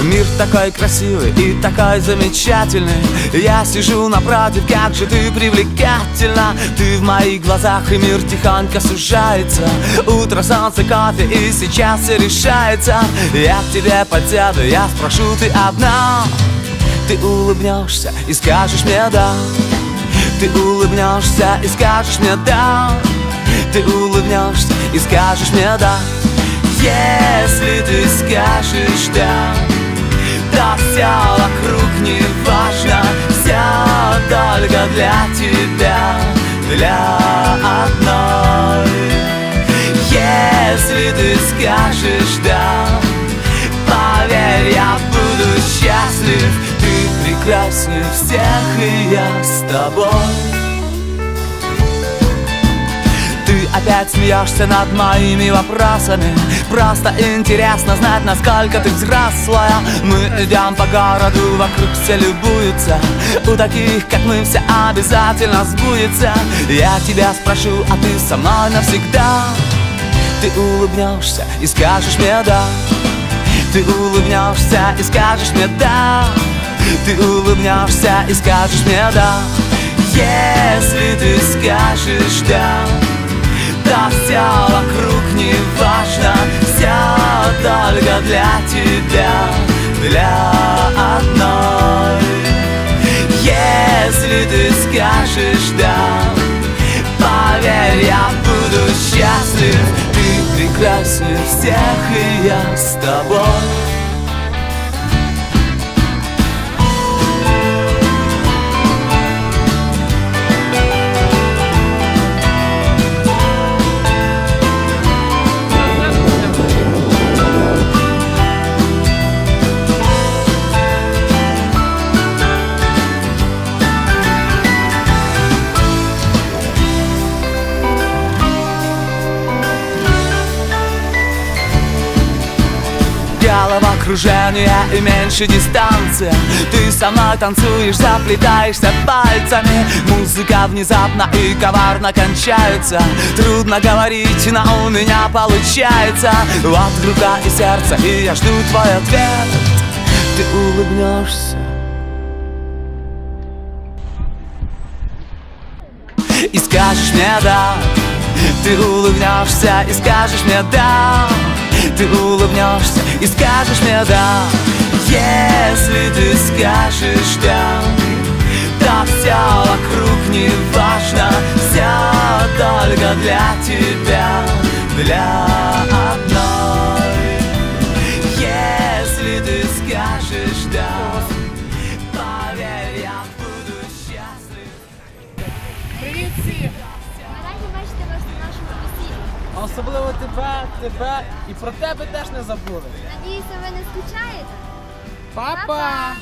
Мир такой красивый и такой замечательный. Я сижу напротив, как же ты привлекательна. Ты в моих глазах, и мир тихонько сужается. Утро, солнце, кофе, и сейчас все решается. Я к тебе подсяду, я спрошу, ты одна. Ты улыбнешься и скажешь мне да. Ты улыбнешься и скажешь мне да. Ты улыбнешься и скажешь мне да. Если ты скажешь да, то все вокруг не важно. Все только для тебя, для одной. Если ты скажешь да, поверь, я буду счастлив. Ты прекраснее всех, и я с тобой. Ты опять смеешься над моими вопросами. Просто интересно знать, насколько ты взрослая. Мы идем по городу, вокруг все любуются. У таких, как мы, все обязательно сбудется. Я тебя спрошу, а ты со мной навсегда. Ты улыбнешься и скажешь мне да. Ты улыбнешься и скажешь мне да. Ты улыбнешься и скажешь мне да. Если ты скажешь да, то все вокруг не важно. Все только для тебя, для одной. Если ты скажешь да, поверь, я буду счастлив. Ты прекраснее всех, и я с тобой. Головокружение и меньше дистанция. Ты со мной танцуешь, заплетаешься пальцами. Музыка внезапно и коварно кончается. Трудно говорить, но у меня получается. Вот рука и сердце, и я жду твой ответ. Ты улыбнешься и скажешь мне да. Ты улыбнешься и скажешь мне да. Ты улыбнешься и скажешь мне да. Если ты скажешь да, то все вокруг не важно. Все только для тебя, для одной. Если ты скажешь да, поверь, я буду счастлив. Привіт всім! Ми раді бачити вас на нашому весіллі. Особливо тебе і про тебе теж не забули. Надіюся, ви не скучаєте? Па-па!